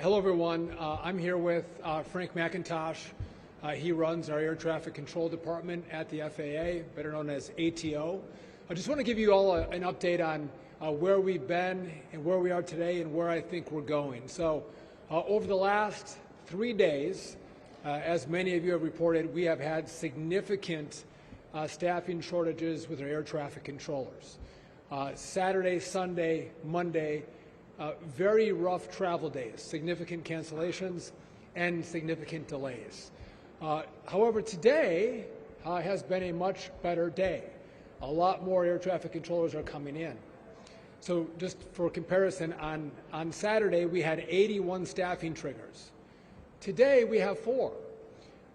Hello, everyone. I'm here with Frank McIntosh. He runs our air traffic control department at the FAA, better known as ATO. I just want to give you all an update on where we've been and where we are today and where I think we're going. So over the last 3 days, as many of you have reported, we have had significant staffing shortages with our air traffic controllers. Saturday, Sunday, Monday, very rough travel days, significant cancellations and significant delays. However, today has been a much better day. A lot more air traffic controllers are coming in. So just for comparison, on Saturday we had 81 staffing triggers. Today we have 4.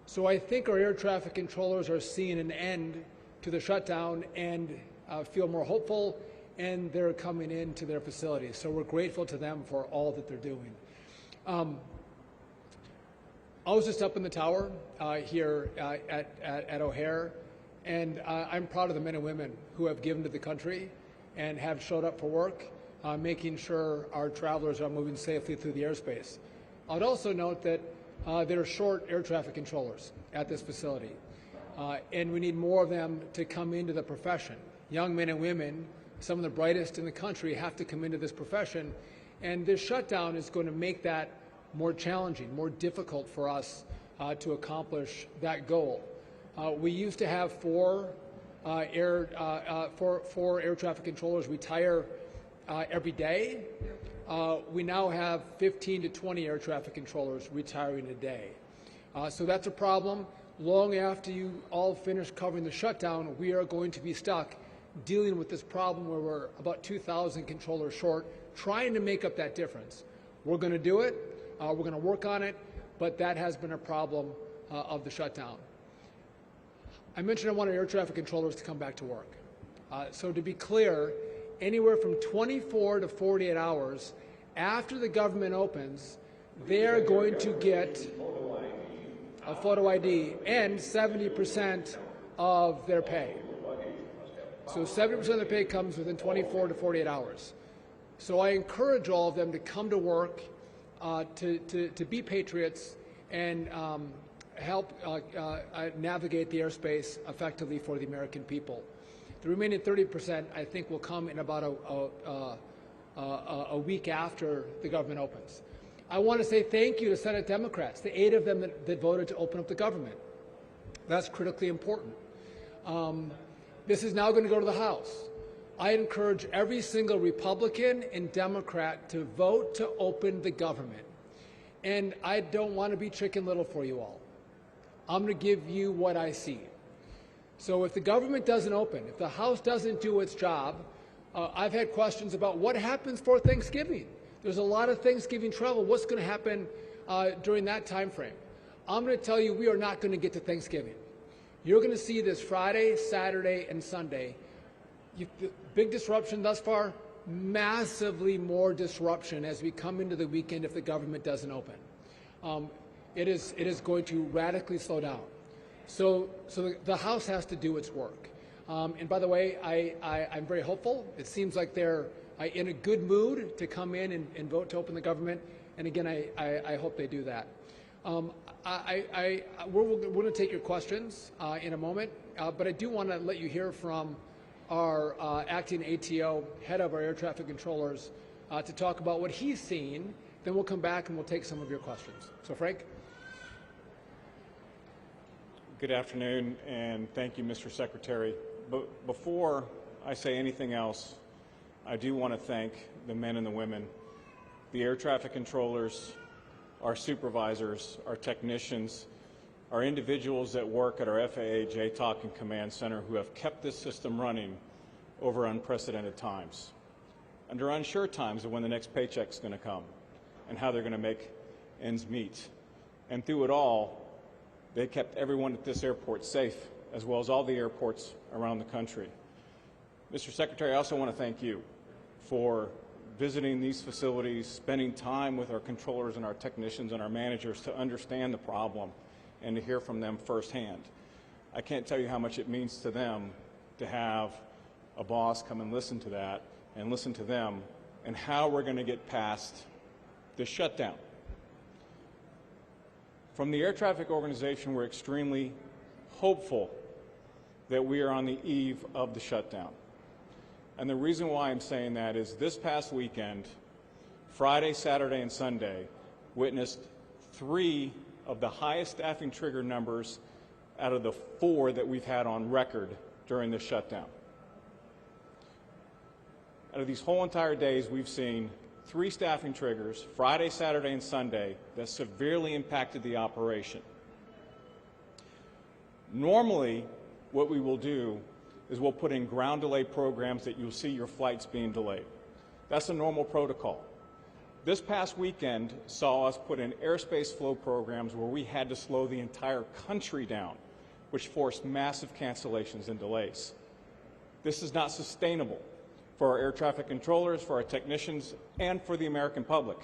So I think our air traffic controllers are seeing an end to the shutdown and feel more hopeful, and they're coming into their facilities. So we're grateful to them for all that they're doing. I was just up in the tower here at O'Hare, and I'm proud of the men and women who have given to the country and have showed up for work, making sure our travelers are moving safely through the airspace. I'd also note that there are short air traffic controllers at this facility, and we need more of them to come into the profession. Young men and women, some of the brightest in the country, have to come into this profession, and this shutdown is going to make that more challenging, more difficult for us to accomplish that goal. We used to have 4 air traffic controllers retire every day. We now have 15 to 20 air traffic controllers retiring a day. So that's a problem. Long after you all finish covering the shutdown, we are going to be stuck dealing with this problem where we're about 2,000 controllers short, trying to make up that difference. We're going to do it. We're going to work on it, but that has been a problem of the shutdown. I mentioned I wanted air traffic controllers to come back to work. So to be clear, anywhere from 24 to 48 hours after the government opens, they're going to get a photo ID and 70% of their pay. So 70% of their pay comes within 24 to 48 hours. So I encourage all of them to come to work, to be patriots and help navigate the airspace effectively for the American people. The remaining 30%, I think, will come in about a week after the government opens. I want to say thank you to Senate Democrats, the 8 of them that voted to open up the government. That's critically important. This is now going to go to the House. I encourage every single Republican and Democrat to vote to open the government. And I don't want to be Chicken Little for you all. I'm going to give you what I see. So if the government doesn't open, if the House doesn't do its job, I've had questions about what happens for Thanksgiving. There's a lot of Thanksgiving travel. What's going to happen during that time frame? I'm going to tell you we are not going to get to Thanksgiving. You're going to see this Friday, Saturday, and Sunday. Big disruption thus far, massively more disruption as we come into the weekend if the government doesn't open. It is going to radically slow down. So the House has to do its work. And by the way, I'm very hopeful. It seems like they're in a good mood to come in and vote to open the government. And again, I hope they do that. We're going to take your questions in a moment, but I do want to let you hear from our acting ATO, head of our air traffic controllers, to talk about what he's seen. Then we'll come back and we'll take some of your questions. So, Frank. Good afternoon, and thank you, Mr. Secretary. But before I say anything else, I do want to thank the men and the women, the air traffic controllers, our supervisors, our technicians, our individuals that work at our FAA JTOC and Command Center who have kept this system running over unprecedented times, under unsure times of when the next paycheck's going to come and how they're going to make ends meet. And through it all, they kept everyone at this airport safe, as well as all the airports around the country. Mr. Secretary, I also want to thank you for visiting these facilities, spending time with our controllers and our technicians and our managers to understand the problem and to hear from them firsthand. I can't tell you how much it means to them to have a boss come and listen to that and listen to them and how we're going to get past this shutdown. From the Air Traffic Organization, we're extremely hopeful that we are on the eve of the shutdown. And the reason why I'm saying that is this past weekend, Friday, Saturday, and Sunday, witnessed 3 of the highest staffing trigger numbers out of the 4 that we've had on record during this shutdown. Out of these whole entire days, we've seen 3 staffing triggers, Friday, Saturday, and Sunday, that severely impacted the operation. Normally, what we will do is we'll put in ground delay programs that you'll see your flights being delayed. That's a normal protocol. This past weekend saw us put in airspace flow programs where we had to slow the entire country down, which forced massive cancellations and delays. This is not sustainable for our air traffic controllers, for our technicians, and for the American public.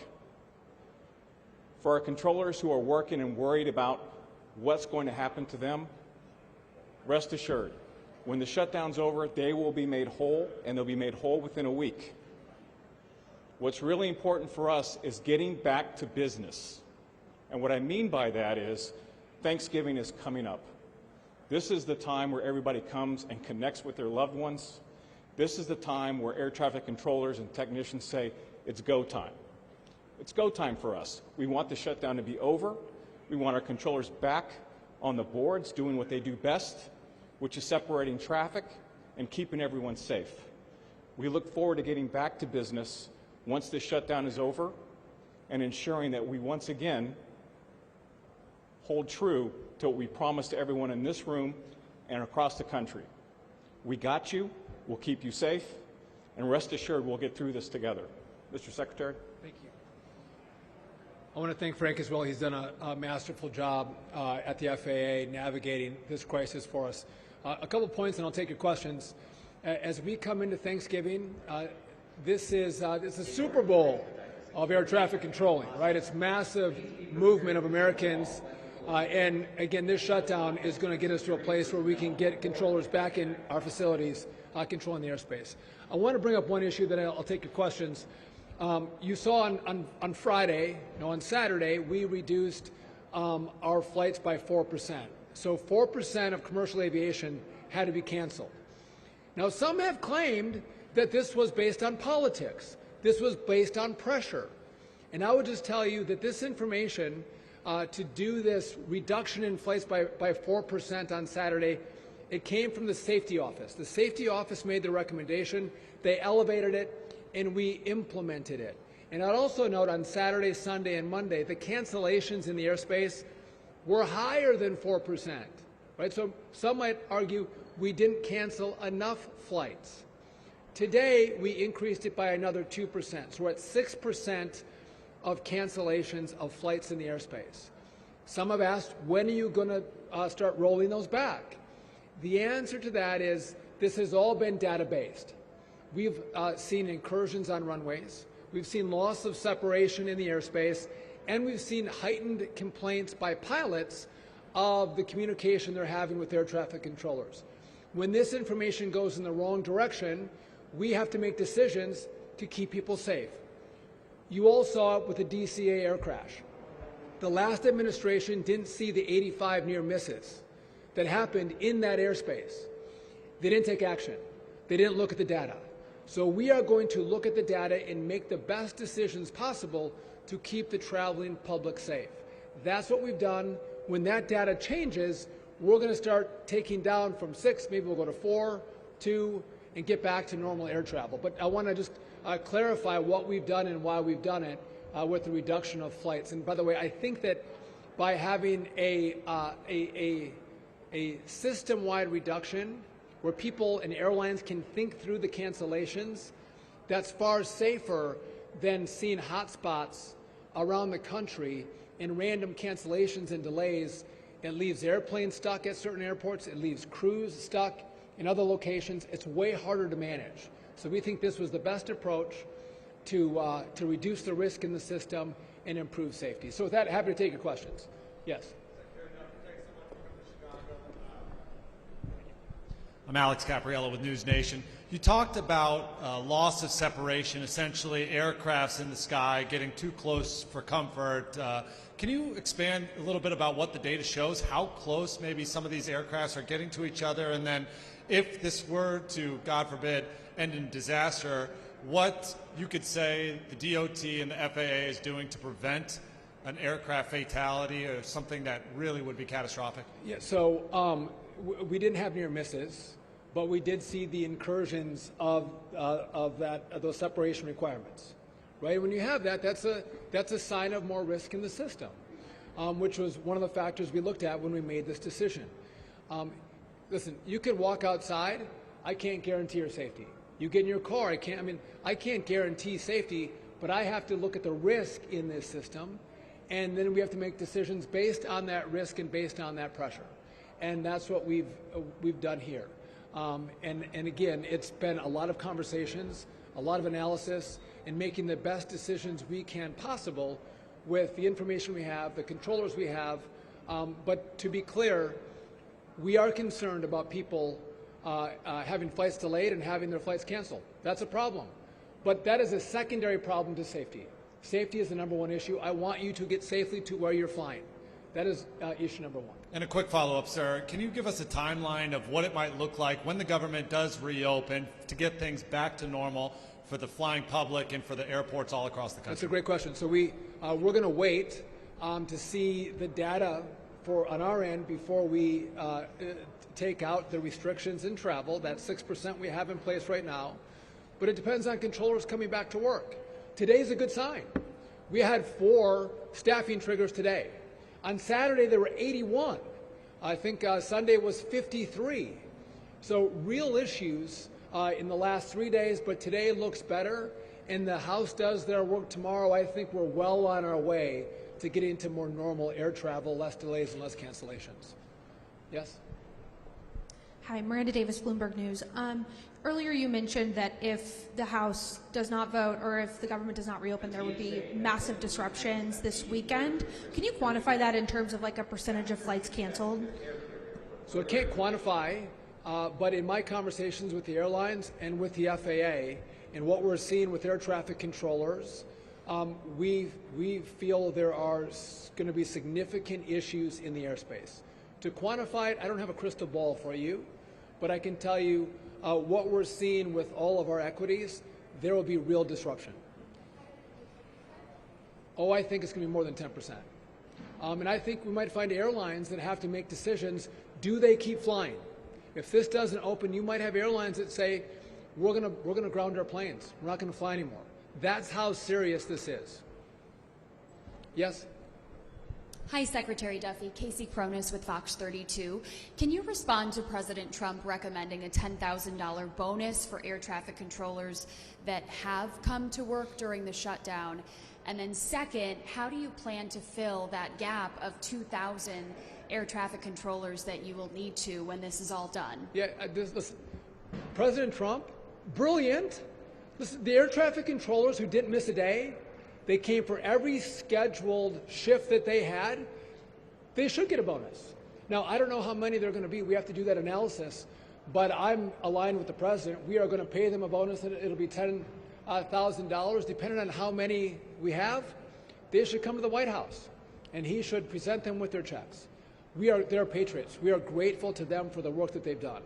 For our controllers who are working and worried about what's going to happen to them, rest assured, when the shutdown's over, they will be made whole, and they'll be made whole within a week. What's really important for us is getting back to business. And what I mean by that is Thanksgiving is coming up. This is the time where everybody comes and connects with their loved ones. This is the time where air traffic controllers and technicians say, it's go time. It's go time for us. We want the shutdown to be over. We want our controllers back on the boards doing what they do best, which is separating traffic and keeping everyone safe. We look forward to getting back to business once this shutdown is over and ensuring that we once again hold true to what we promised to everyone in this room and across the country. We got you, we'll keep you safe, and rest assured we'll get through this together. Mr. Secretary. Thank you. I want to thank Frank as well. He's done a masterful job at the FAA navigating this crisis for us. A couple points and I'll take your questions. As we come into Thanksgiving, this is a Super Bowl of air traffic controlling, right? It's massive movement of Americans. And again, this shutdown is going to get us to a place where we can get controllers back in our facilities controlling the airspace. I want to bring up one issue that I'll take your questions. You saw on Friday, on Saturday, we reduced our flights by 4%. So 4% of commercial aviation had to be canceled. Now, some have claimed that this was based on politics. This was based on pressure. And I would just tell you that this information to do this reduction in flights by 4% on Saturday, it came from the safety office. The safety office made the recommendation, they elevated it, and we implemented it. And I'd also note on Saturday, Sunday, and Monday, the cancellations in the airspace were higher than 4%, right? So some might argue we didn't cancel enough flights. Today, we increased it by another 2%. So we're at 6% of cancellations of flights in the airspace. Some have asked, when are you going to start rolling those back? The answer to that is this has all been data-based. We've seen incursions on runways. We've seen loss of separation in the airspace. And we've seen heightened complaints by pilots of the communication they're having with air traffic controllers. When this information goes in the wrong direction, we have to make decisions to keep people safe. You all saw it with the DCA air crash. The last administration didn't see the 85 near misses that happened in that airspace. They didn't take action. They didn't look at the data. So we are going to look at the data and make the best decisions possible to keep the traveling public safe. That's what we've done. When that data changes, we're going to start taking down from 6, maybe we'll go to 4, 2, and get back to normal air travel. But I want to just clarify what we've done and why we've done it with the reduction of flights. And by the way, I think that by having a system-wide reduction where people and airlines can think through the cancellations, that's far safer than seeing hotspots around the country and random cancellations and delays. It leaves airplanes stuck at certain airports. It leaves crews stuck in other locations. It's way harder to manage. So we think this was the best approach to reduce the risk in the system and improve safety. So with that, happy to take your questions. Yes. I'm Alex Capriello with News Nation. You talked about loss of separation, essentially aircrafts in the sky getting too close for comfort. Can you expand a little bit about what the data shows, how close maybe some of these aircrafts are getting to each other, and then if this were to, God forbid, end in disaster, what you could say the DOT and the FAA is doing to prevent an aircraft fatality or something that really would be catastrophic? Yeah, so we didn't have near misses, but we did see the incursions of those separation requirements. Right? When you have that, that's a sign of more risk in the system, which was one of the factors we looked at when we made this decision. Listen, you can walk outside. I can't guarantee your safety. You get in your car. I can't guarantee safety, but I have to look at the risk in this system, and then we have to make decisions based on that risk and based on that pressure, and that's what we've done here. And again, it's been a lot of conversations, a lot of analysis, and making the best decisions we can possible with the information we have, the controllers we have. But to be clear, we are concerned about people having flights delayed and having their flights canceled. That's a problem. But that is a secondary problem to safety. Safety is the number one issue. I want you to get safely to where you're flying. That is issue number one. And a quick follow-up, sir. Can you give us a timeline of what it might look like when the government does reopen to get things back to normal for the flying public and for the airports all across the country? That's a great question. So we're going to wait to see the data on our end before we take out the restrictions in travel, that 6% we have in place right now. But it depends on controllers coming back to work. Today's a good sign. We had 4 staffing triggers today. On Saturday, there were 81. I think Sunday was 53. So real issues in the last 3 days, but today looks better. And the House does their work tomorrow. I think we're well on our way to getting to more normal air travel, less delays and less cancellations. Yes? Hi, Miranda Davis, Bloomberg News. Earlier you mentioned that if the House does not vote or if the government does not reopen, there would be massive disruptions this weekend. Can you quantify that in terms of like a percentage of flights canceled? So I can't quantify, but in my conversations with the airlines and with the FAA and what we're seeing with air traffic controllers, we feel there are going to be significant issues in the airspace. To quantify it, I don't have a crystal ball for you, but I can tell you what we're seeing with all of our equities, there will be real disruption. Oh, I think it's going to be more than 10%. And I think we might find airlines that have to make decisions. Do they keep flying? If this doesn't open, you might have airlines that say, we're going to ground our planes. We're not going to fly anymore. That's how serious this is. Yes? Hi, Secretary Duffy. Casey Cronus with Fox 32. Can you respond to President Trump recommending a $10,000 bonus for air traffic controllers that have come to work during the shutdown? And then second, how do you plan to fill that gap of 2,000 air traffic controllers that you will need to when this is all done? Yeah, listen, President Trump, brilliant. Listen, the air traffic controllers who didn't miss a day, they came for every scheduled shift that they had. They should get a bonus. Now, I don't know how many they're going to be. We have to do that analysis. But I'm aligned with the president. We are going to pay them a bonus. It'll be $10,000, depending on how many we have. They should come to the White House, and he should present them with their checks. They're patriots. We are grateful to them for the work that they've done.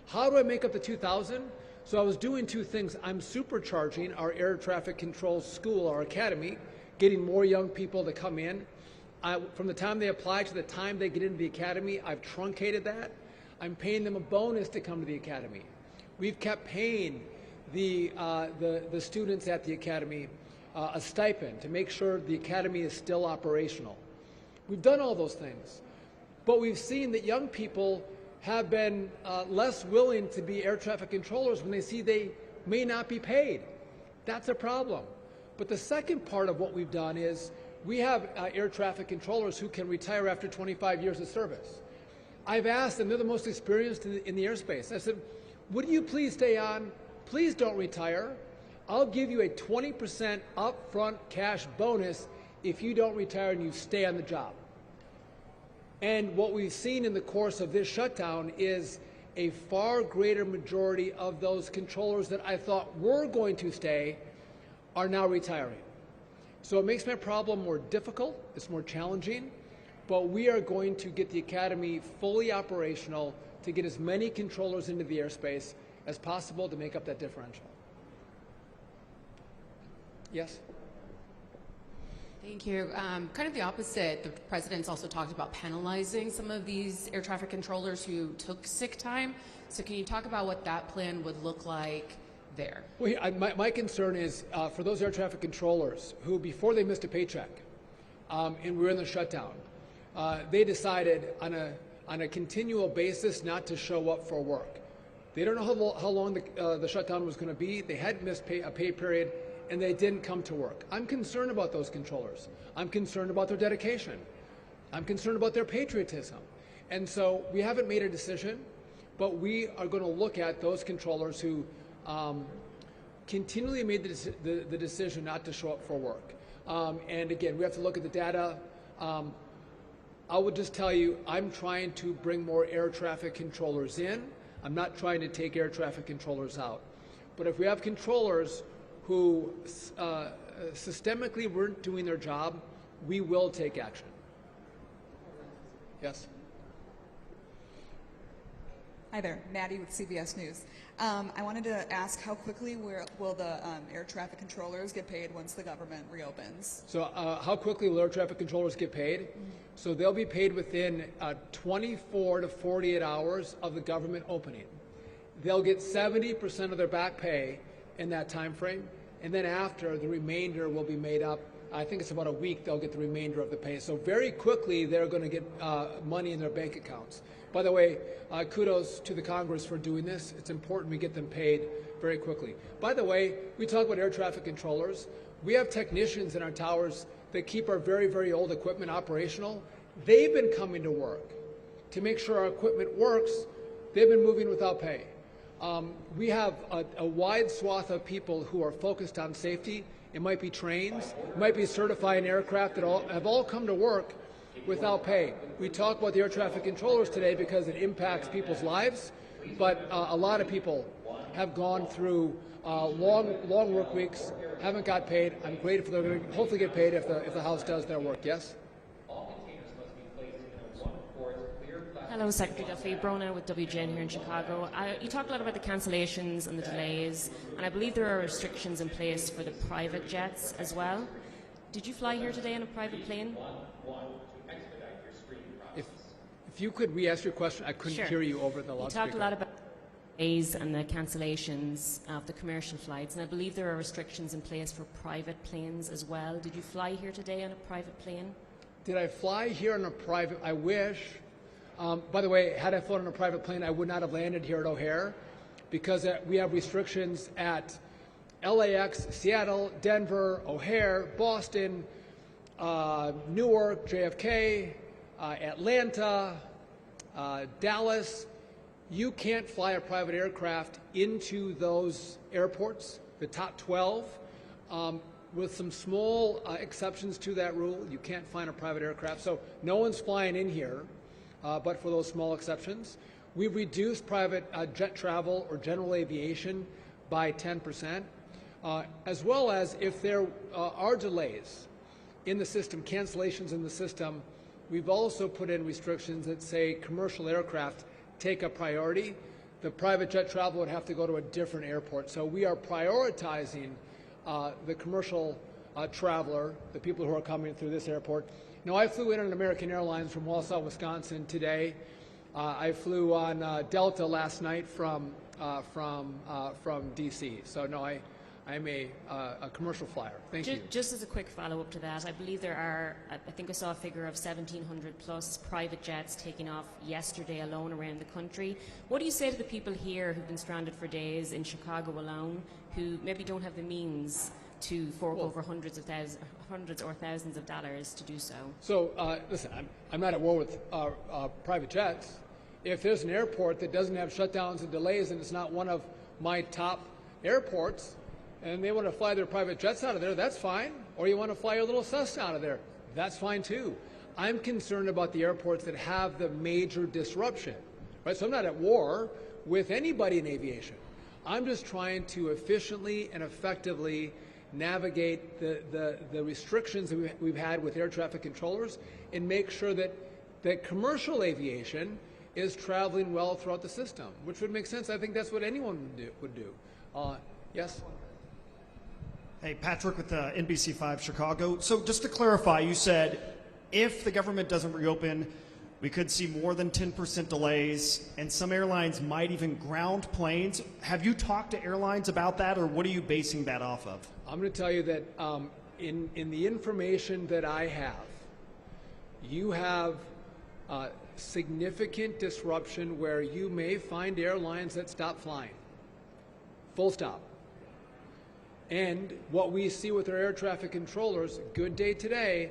How do I make up the 2,000? So I was doing 2 things. I'm supercharging our air traffic control school, our academy, getting more young people to come in. From the time they apply to the time they get into the academy, I've truncated that. I'm paying them a bonus to come to the academy. We've kept paying the students at the academy a stipend to make sure the academy is still operational. We've done all those things, but we've seen that young people have been less willing to be air traffic controllers when they see they may not be paid. That's a problem. But the second part of what we've done is we have air traffic controllers who can retire after 25 years of service. I've asked them, they're the most experienced in the airspace. I said, would you please stay on? Please don't retire. I'll give you a 20% upfront cash bonus if you don't retire and you stay on the job. And what we've seen in the course of this shutdown is a far greater majority of those controllers that I thought were going to stay are now retiring. So it makes my problem more difficult, it's more challenging, but we are going to get the Academy fully operational to get as many controllers into the airspace as possible to make up that differential. Yes? Thank you. Kind of the opposite. The president's also talked about penalizing some of these air traffic controllers who took sick time. So can you talk about what that plan would look like there? Well, my concern is for those air traffic controllers who, before they missed a paycheck and we were in the shutdown, they decided on a continual basis not to show up for work. They don't know how long the shutdown was going to be. They hadn't missed a pay period, and they didn't come to work. I'm concerned about those controllers. I'm concerned about their dedication. I'm concerned about their patriotism. And so we haven't made a decision, but we are going to look at those controllers who continually made the decision not to show up for work. And again, we have to look at the data. I would just tell you, I'm trying to bring more air traffic controllers in. I'm not trying to take air traffic controllers out. But if we have controllers who systemically weren't doing their job, we will take action. Yes? Hi there, Maddie with CBS News. I wanted to ask how quickly will the air traffic controllers get paid once the government reopens? So how quickly will air traffic controllers get paid? So they'll be paid within 24 to 48 hours of the government opening. They'll get 70% of their back pay in that time frame, and then after, the remainder will be made up. I think it's about a week they'll get the remainder of the pay. So very quickly they're going to get money in their bank accounts. By the way, kudos to the Congress for doing this. It's important we get them paid very quickly. By the way, we talk about air traffic controllers. We have technicians in our towers that keep our very, very old equipment operational. They've been coming to work to make sure our equipment works. They've been moving without pay. We have a wide swath of people who are focused on safety. It might be trains, it might be certifying aircraft that have all come to work without pay. We talk about the air traffic controllers today because it impacts people's lives, but a lot of people have gone through long work weeks, haven't got paid. I'm grateful they're going to hopefully get paid if the House does their work. Yes? Hello, Secretary Duffy. Brona with WGN here in Chicago. You talked a lot about the cancellations and the delays, and I believe there are restrictions in place for the private jets as well. Did you fly here today in a private plane? If you could re-ask your question, I couldn't hear you over the loudspeaker. You talked a lot about the delays and the cancellations of the commercial flights, and I believe there are restrictions in place for private planes as well. Did you fly here today on a private plane? Did I fly here on a private? I wish. By the way, had I flown on a private plane, I would not have landed here at O'Hare because we have restrictions at LAX, Seattle, Denver, O'Hare, Boston, Newark, JFK, Atlanta, Dallas. You can't fly a private aircraft into those airports, the top 12. With some small exceptions to that rule, you can't fly a private aircraft. So no one's flying in here. But for those small exceptions. We've reduced private jet travel or general aviation by 10%, as well as if there are delays in the system, cancellations in the system, we've also put in restrictions that say commercial aircraft take a priority. The private jet travel would have to go to a different airport. So we are prioritizing the commercial traveler, the people who are coming through this airport. Now, I flew in on American Airlines from Wausau, Wisconsin today. I flew on Delta last night from D.C. So, no, I'm a commercial flyer. Thank you. Just as a quick follow-up to that, I believe there are, I think I saw a figure of 1,700 plus private jets taking off yesterday alone around the country. What do you say to the people here who've been stranded for days in Chicago alone, who maybe don't have the means to fork over hundreds or thousands of dollars to do so? So, listen, I'm not at war with private jets. If there's an airport that doesn't have shutdowns and delays and it's not one of my top airports, and they want to fly their private jets out of there, that's fine. Or you want to fly your little Cessna out of there, that's fine too. I'm concerned about the airports that have the major disruption, right? So I'm not at war with anybody in aviation. I'm just trying to efficiently and effectively navigate the restrictions that we've had with air traffic controllers and make sure that commercial aviation is traveling well throughout the system, which would make sense. I think that's what anyone would do. Yes? Hey, Patrick with NBC5 Chicago. So just to clarify, you said if the government doesn't reopen, we could see more than 10% delays, and some airlines might even ground planes. Have you talked to airlines about that, or what are you basing that off of? I'm going to tell you that in the information that I have, you have significant disruption where you may find airlines that stop flying. Full stop. And what we see with our air traffic controllers, good day today,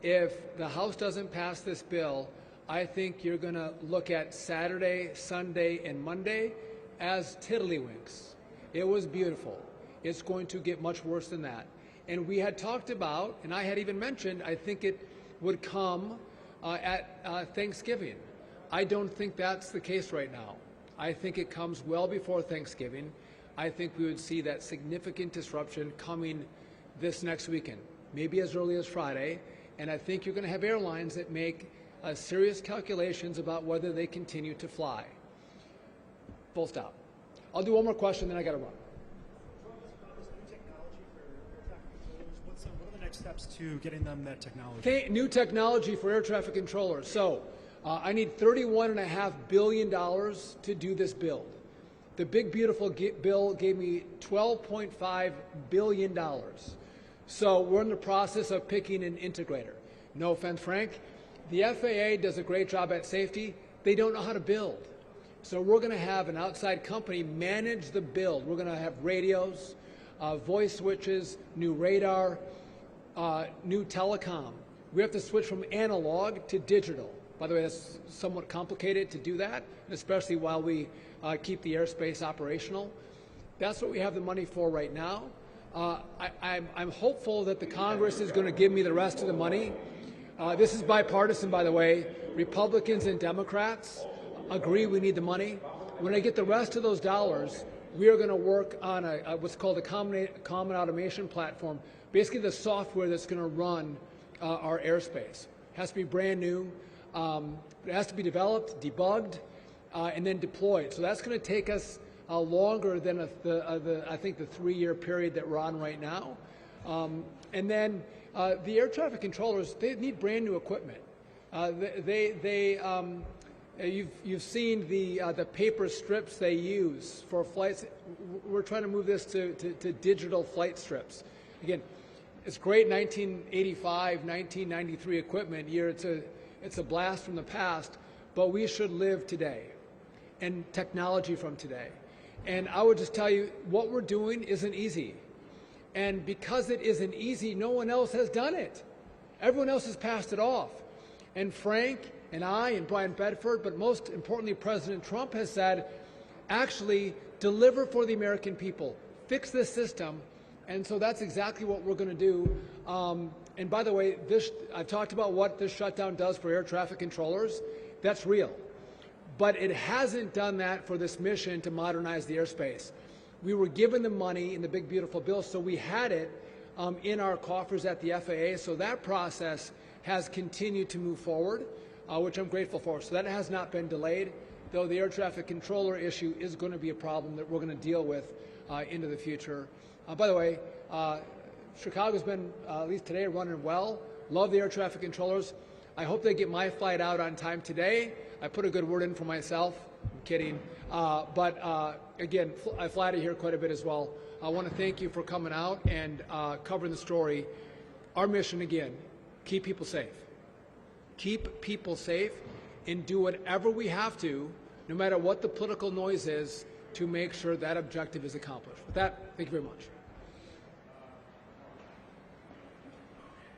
if the House doesn't pass this bill, I think you're going to look at Saturday, Sunday, and Monday as tiddlywinks. It was beautiful. It's going to get much worse than that. And we had talked about, and I had even mentioned, I think it would come at Thanksgiving. I don't think that's the case right now. I think it comes well before Thanksgiving. I think we would see that significant disruption coming this next weekend, maybe as early as Friday. And I think you're going to have airlines that make serious calculations about whether they continue to fly. Full stop. I'll do one more question, then I got to run. What are the next steps to getting them that technology? New technology for air traffic controllers. So I need $31.5 billion to do this build. The big, beautiful bill gave me $12.5 billion. So we're in the process of picking an integrator. No offense, Frank. The FAA does a great job at safety. They don't know how to build. So we're going to have an outside company manage the build. We're going to have radios, voice switches, new radar, new telecom. We have to switch from analog to digital. By the way, that's somewhat complicated to do that, especially while we keep the airspace operational. That's what we have the money for right now. I'm hopeful that the Congress is going to give me the rest of the money. This is bipartisan, by the way. Republicans and Democrats agree we need the money. When I get the rest of those dollars, we are going to work on what's called a common automation platform, basically the software that's going to run our airspace. It has to be brand new. It has to be developed, debugged, and then deployed. So that's going to take us longer than I think the 3-year period that we're on right now. And then the air traffic controllers, they need brand new equipment. You've seen the paper strips they use for flights. We're trying to move this to digital flight strips. Again, it's great 1985, 1993 equipment year. It's a blast from the past, but we should live today and technology from today. And I would just tell you, what we're doing isn't easy. And because it isn't easy, no one else has done it. Everyone else has passed it off. And Frank and I and Brian Bedford, but most importantly, President Trump has said, actually deliver for the American people, fix this system. And so that's exactly what we're going to do. And by the way, I've talked about what this shutdown does for air traffic controllers. That's real. But it hasn't done that for this mission to modernize the airspace. We were given the money in the big, beautiful bill, so we had it in our coffers at the FAA. So that process has continued to move forward, which I'm grateful for. So that has not been delayed, though the air traffic controller issue is going to be a problem that we're going to deal with into the future. By the way, Chicago's been, at least today, running well. Love the air traffic controllers. I hope they get my flight out on time today. I put a good word in for myself. I'm kidding. But again, I fly to here quite a bit as well. I want to thank you for coming out and covering the story. Our mission, again, keep people safe. Keep people safe and do whatever we have to, no matter what the political noise is, to make sure that objective is accomplished. With that, thank you very much.